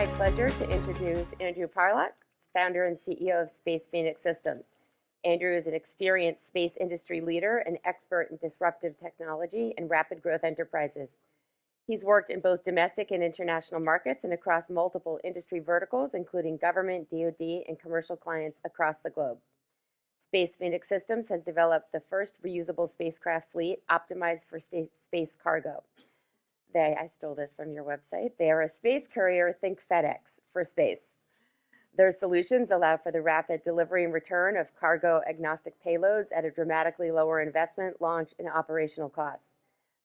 my pleasure to introduce Andrew Parlock, founder and CEO of Space Phoenix Systems. Andrew is an experienced space industry leader and expert in disruptive technology and rapid growth enterprises. He's worked in both domestic and international markets and across multiple industry verticals, including government, DoD, and commercial clients across the globe. Space Phoenix Systems has developed the first reusable spacecraft fleet optimized for space cargo. I stole this from your website. They are a space courier, think FedEx, for space. Their solutions allow for the rapid delivery and return of cargo-agnostic payloads at a dramatically lower investment, launch, and operational costs.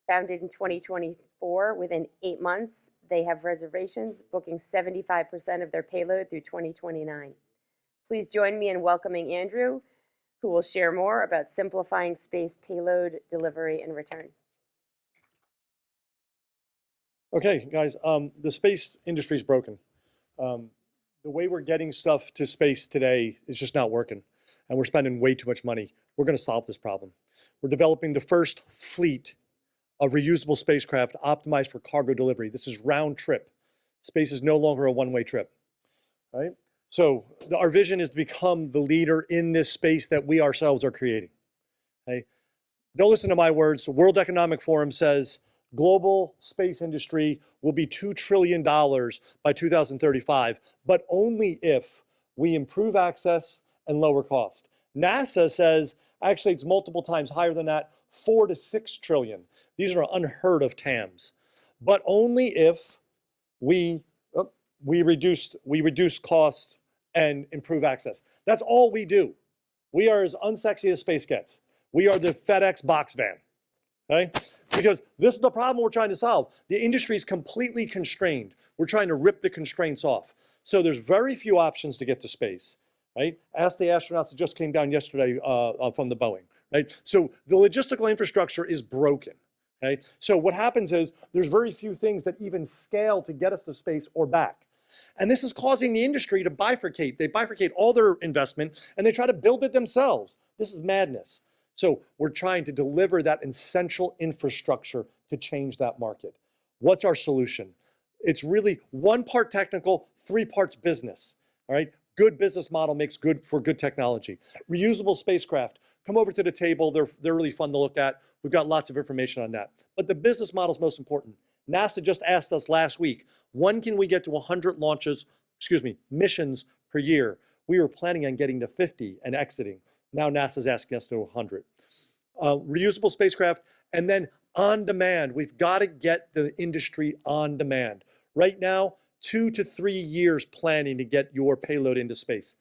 Founded in 2024, within 8 months, they have reservations, booking 75% of their payload through 2029. Please join me in welcoming Andrew, who will share more about simplifying space payload delivery and return. Okay, guys, the space industry is broken. The way we're getting stuff to space today is just not working, and we're spending way too much money. We're going to solve this problem. We're developing the first fleet of reusable spacecraft optimized for cargo delivery. This is round trip. Space is no longer a one-way trip, right? So our vision is to become the leader in this space that we ourselves are creating. Okay? Don't listen to my words. The World Economic Forum says global space industry will be $2 trillion by 2035, but only if we improve access and lower cost. NASA says actually it's multiple times higher than that, 4 to 6 trillion. These are unheard of TAMs, but only if we reduce costs and improve access. That's all we do. We are as unsexy as space gets. We are the FedEx box van. Okay? Because this is the problem we're trying to solve. The industry is completely constrained. We're trying to rip the constraints off. So there's very few options to get to space, right? Ask the astronauts that just came down yesterday from the Boeing, right? So the logistical infrastructure is broken, okay? So what happens is there's very few things that even scale to get us to space or back. And this is causing the industry to bifurcate. They bifurcate all their investment and they try to build it themselves. This is madness. So we're trying to deliver that essential infrastructure to change that market. What's our solution? It's really 1 part technical, 3 parts business, all right? Good business model makes good for good technology. Reusable spacecraft, come over to the table. They're really fun to look at. We've got lots of information on that. But the business model is most important. NASA just asked us last week, when can we get to 100 missions per year? We were planning on getting to 50 and exiting. Now NASA's asking us to 100. Reusable spacecraft, and then on demand. We've got to get the industry on demand. Right now, 2 to 3 years planning to get your payload into space.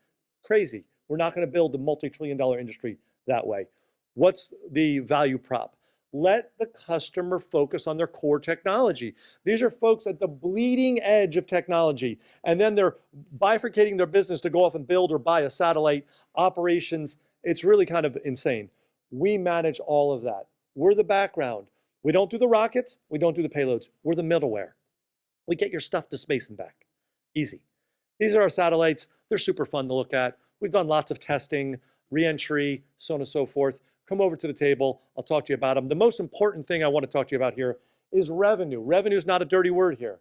Crazy. We're not going to build a multi-trillion-dollar industry that way. What's the value prop? Let the customer focus on their core technology. These are folks at the bleeding edge of technology, and then they're bifurcating their business to go off and build or buy a satellite, operations. It's really kind of insane. We manage all of that. We're the background. We don't do the rockets. We don't do the payloads. We're the middleware. We get your stuff to space and back. Easy. These are our satellites. They're super fun to look at. We've done lots of testing, re-entry, so on and so forth. Come over to the table. I'll talk to you about them. The most important thing I want to talk to you about here is revenue. Revenue is not a dirty word here.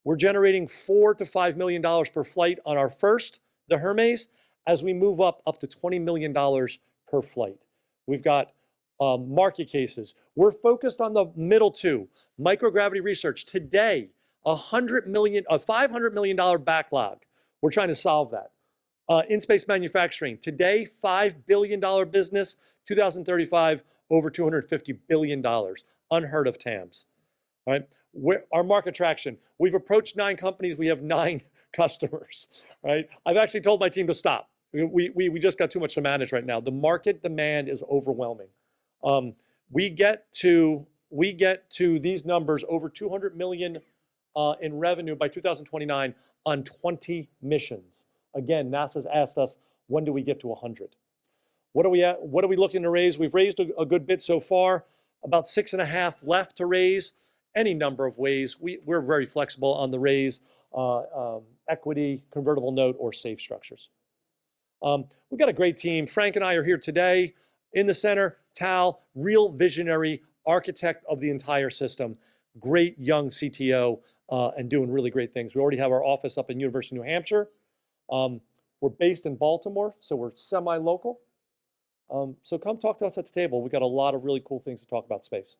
We're generating $4 to $5 million per flight on our first, the Hermes, as we move up to $20 million per flight. We've got market cases. We're focused on the middle two. Microgravity research. Today, $500 million backlog. We're trying to solve that. In-space manufacturing. Today, $5 billion business. 2035, over $250 billion. Unheard of TAMs. All right? Our market traction. We've approached 9 companies. We have 9 customers. Right? I've actually told my team to stop. We just got too much to manage right now. The market demand is overwhelming. We get to these numbers, over 200 million in revenue by 2029 on 20 missions. Again, NASA's asked us, when do we get to 100? What are we looking to raise? We've raised a good bit so far, about 6.5 left to raise. Any number of ways. We're very flexible on the raise, equity, convertible note, or safe structures. We've got a great team. Frank and I are here today. In the center, Tal, real visionary architect of the entire system. Great young CTO. and doing really great things. We already have our office up in University of New Hampshire. We're based in Baltimore, so we're semi-local. So come talk to us at the table. We've got a lot of really cool things to talk about space.